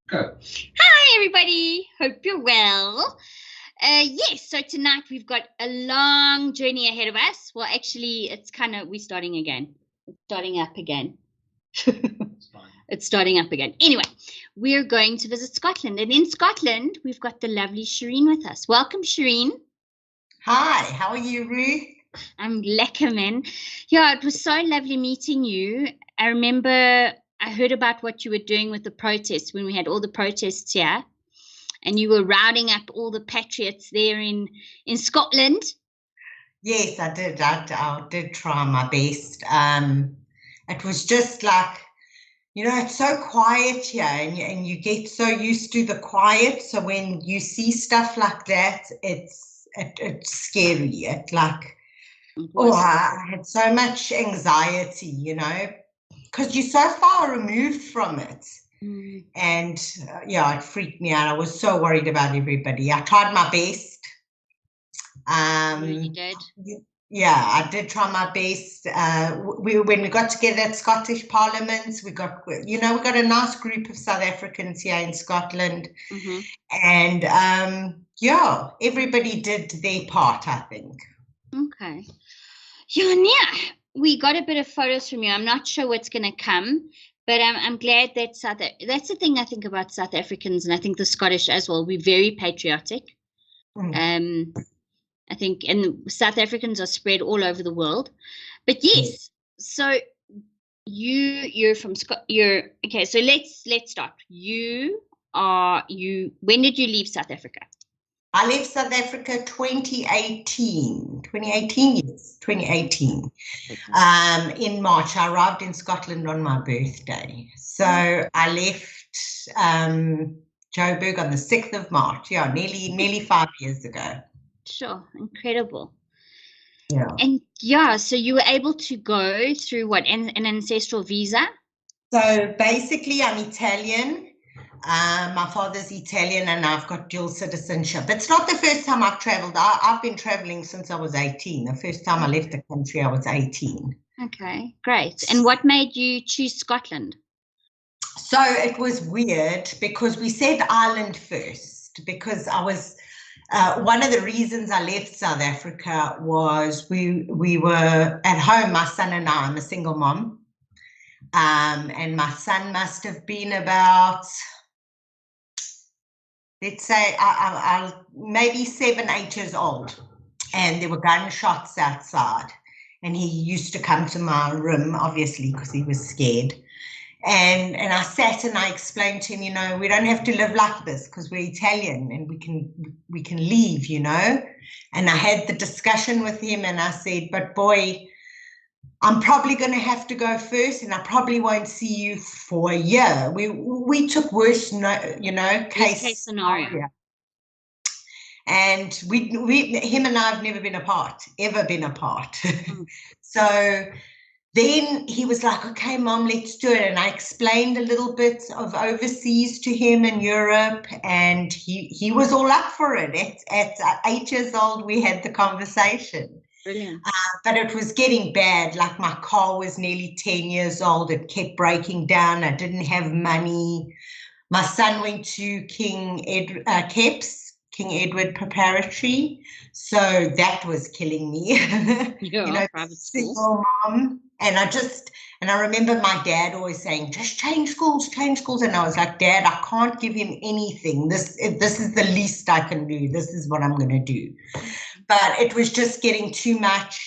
Go. Hi, everybody. Hope you're well. Yes, so tonight we've got a long journey ahead of us. Well, actually, we're starting again. It's starting up again. It's starting up again. Anyway, we're going to visit Scotland. And in Scotland, we've got the lovely Shireen with us. Welcome, Shireen. Hi, how are you, Ruth? I'm lekker, man. Yeah, it was so lovely meeting you. I remember I heard about what you were doing with the protests when we had all the protests here. And you were rounding up all the patriots there in Scotland. Yes, I did. I did try my best. It was just like, it's so quiet here, and you get so used to the quiet. So when you see stuff like that, it's scary. I had so much anxiety, because you're so far removed from it. And it freaked me out. I was so worried about everybody. I tried my best. You did? Yeah, I did try my best. When we got together at Scottish Parliament, we got a nice group of South Africans here in Scotland. Mm-hmm. And everybody did their part, I think. Okay. Yeah, we got a bit of photos from you. I'm not sure what's going to come, but I'm glad that that's the thing I think about South Africans, and I think the Scottish as well. We're very patriotic. I think, and South Africans are spread all over the world. But yes, so you're from okay. So let's start. When did you leave South Africa? I left South Africa 2018. 2018. In March, I arrived in Scotland on my birthday. So I left Joburg on the 6th of March. Yeah, nearly 5 years ago. Sure, incredible. Yeah. And so you were able to go through what, an ancestral visa? So basically, I'm Italian. My father's Italian, and I've got dual citizenship. It's not the first time I've traveled. I've been traveling since I was 18. The first time I left the country, I was 18. Okay, great. And what made you choose Scotland? So it was weird because we said Ireland first, because I was one of the reasons I left South Africa was we were at home, my son and I. I'm a single mom, and my son must have been about, let's say, maybe 7, 8 years old, and there were gunshots outside, and he used to come to my room, obviously, because he was scared. And I sat and I explained to him, we don't have to live like this because we're Italian and we can leave, And I had the discussion with him and I said, but boy, I'm probably going to have to go first, and I probably won't see you for a year. We took worst, case scenario. And him and I have never been apart, ever been apart. So then he was like, okay, Mom, let's do it. And I explained a little bit of overseas to him in Europe, and he was all up for it. At 8 years old, we had the conversation. Brilliant. But it was getting bad. Like, my car was nearly 10 years old. It kept breaking down. I didn't have money. My son went to King Edward Preparatory. So that was killing me. Private single mom. And I remember my dad always saying, just change schools. And I was like, Dad, I can't give him anything. This is the least I can do. This is what I'm going to do. But it was just getting too much,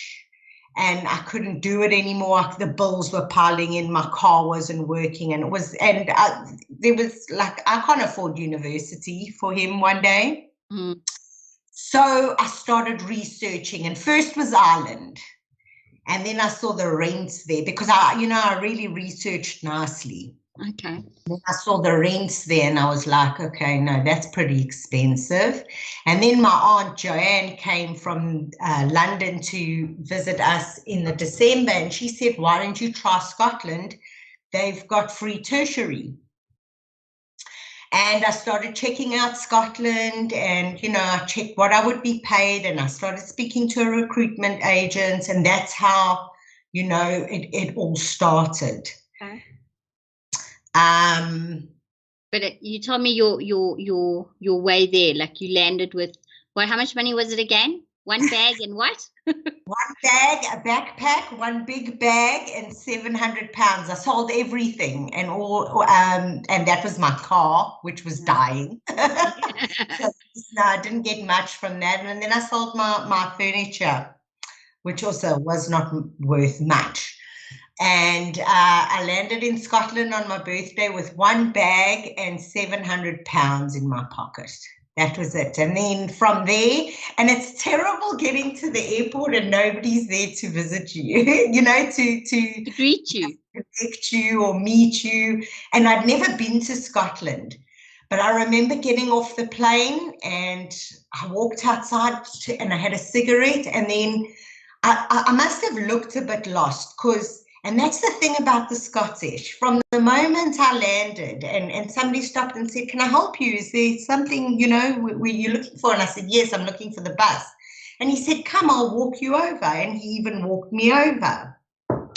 and I couldn't do it anymore. The bills were piling in. My car wasn't working, and there was like, I can't afford university for him one day. So I started researching, and first was Ireland. And then I saw the rents there because I really researched nicely. Okay. Then I saw the rents there and I was like, okay, no, that's pretty expensive. And then my Aunt Joanne came from London to visit us in the December, and she said, why don't you try Scotland? They've got free tertiary. And I started checking out Scotland, and, I checked what I would be paid, and I started speaking to a recruitment agent, and that's how, it all started. Okay. But you told me your way there, like you landed with what? How much money was it again? One bag and what? One bag, a backpack, one big bag, and 700 pounds. I sold everything, and and that was my car, which was dying. So no, I didn't get much from that. And then I sold my furniture, which also was not worth much. And I landed in Scotland on my birthday with one bag and 700 pounds in my pocket. That was it. And then from there, and it's terrible getting to the airport and nobody's there to visit you, to greet you, connect you or meet you. And I'd never been to Scotland. But I remember getting off the plane and I walked outside and I had a cigarette, and then I must have looked a bit lost and that's the thing about the Scottish. From the moment I landed and somebody stopped and said, "Can I help you? Is there something, where you're looking for?" And I said, "Yes, I'm looking for the bus." And he said, "Come, I'll walk you over." And he even walked me over.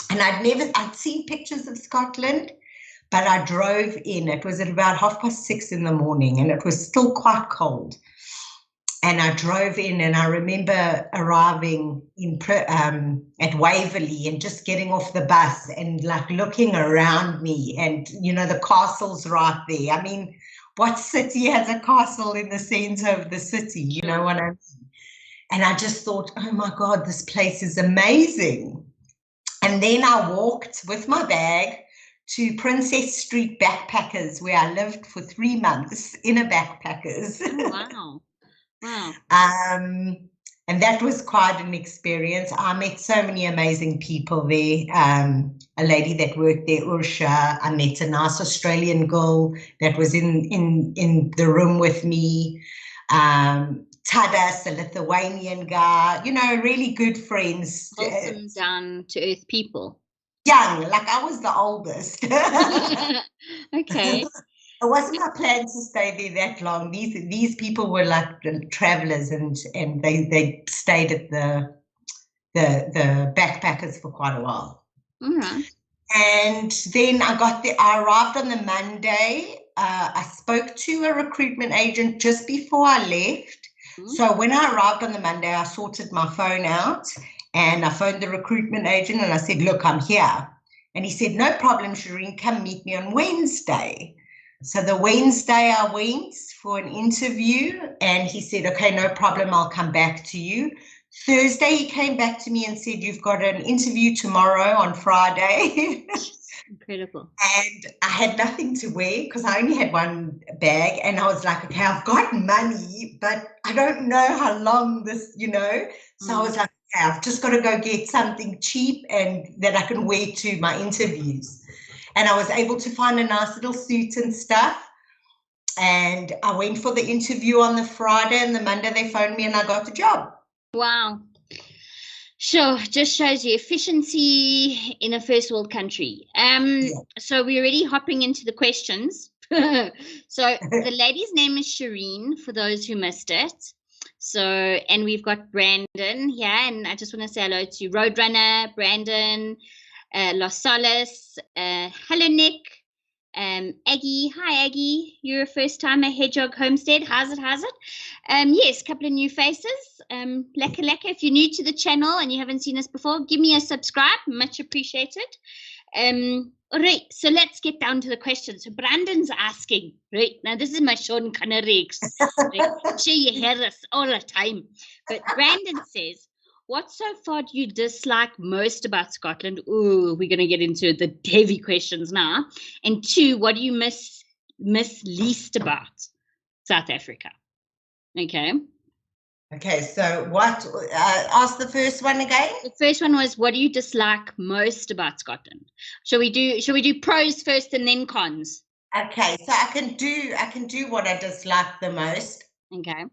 And I'd seen pictures of Scotland, but I drove in. It was at about 6:30 in the morning and it was still quite cold. And I drove in, and I remember arriving at Waverley and just getting off the bus and like looking around me, and the castle's right there. I mean, what city has a castle in the center of the city? You know what I mean? And I just thought, oh my God, this place is amazing. And then I walked with my bag to Princess Street Backpackers, where I lived for 3 months in a backpackers. Oh, wow. Wow. And that was quite an experience. I met so many amazing people there. A lady that worked there, Ursha. I met a nice Australian girl that was in the room with me. Tadas, a Lithuanian guy, really good friends. Wholesome, down to earth people. Young, like I was the oldest. Okay. It wasn't my plan to stay there that long. These people were like travelers, and they stayed at the backpackers for quite a while. Mm-hmm. And then I arrived on the Monday. I spoke to a recruitment agent just before I left. Mm-hmm. So when I arrived on the Monday, I sorted my phone out and I phoned the recruitment agent and I said, "Look, I'm here." And he said, "No problem, Shireen, come meet me on Wednesday." So the Wednesday I went for an interview and he said, "Okay, no problem, I'll come back to you." Thursday he came back to me and said, "You've got an interview tomorrow on Friday." Incredible. And I had nothing to wear because I only had one bag, and I was like, "Okay, I've got money, but I don't know how long this, So I was like, "Okay, I've just got to go get something cheap and that I can wear to my interviews." And I was able to find a nice little suit and stuff. And I went for the interview on the Friday, and the Monday they phoned me and I got the job. Wow. Sure, just shows you efficiency in a first world country. So we're already hopping into the questions. So the lady's name is Shireen, for those who missed it. So, and we've got Brandon here, and I just want to say hello to Roadrunner, Brandon, Los Solis, hello Nick, Aggie, hi Aggie, you're a first timer, Hedgehog Homestead, how's it? Yes, a couple of new faces, leka. If you're new to the channel and you haven't seen us before, give me a subscribe, much appreciated. All right, so let's get down to the questions. So Brandon's asking, right, now this is my Sean Connery, right? Sure, you hear this all the time, but Brandon says, what so far do you dislike most about Scotland? Ooh, we're going to get into the heavy questions now. And 2, what do you miss least about South Africa? Okay. Okay, so what? Ask the first one again. The first one was, what do you dislike most about Scotland? Shall we do pros first and then cons? Okay, so I can do what I dislike the most. Okay.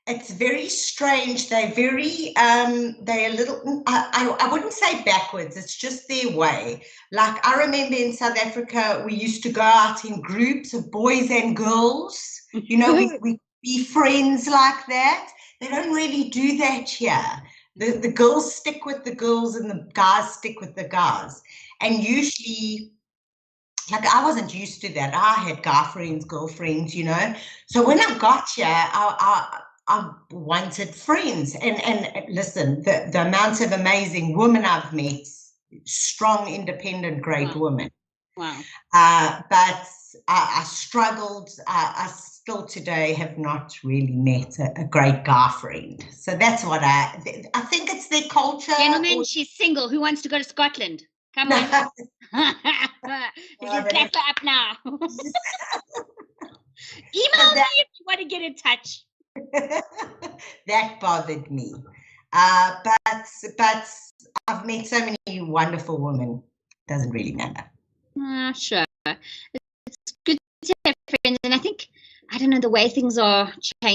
It's very strange. They're very, they're a little, I wouldn't say backwards. It's just their way. Like I remember in South Africa, we used to go out in groups of boys and girls. We be friends like that. They don't really do that here. The girls stick with the girls and the guys stick with the guys. And usually like I wasn't used to that. I had guy friends, girlfriends, you know. So when I got here, I wanted friends. And listen, the amount of amazing women I've met, strong, independent, great women. Wow. But I struggled. I still today have not really met a great guy friend. So that's what I think it's their culture. Gentlemen, she's single. Who wants to go to Scotland? Come on. You can clap her up now. Email me if you want to get in touch. That bothered me. But I've met so many wonderful women. Doesn't really matter. Sure. It's good to have friends, and I think, I don't know, the way things are changing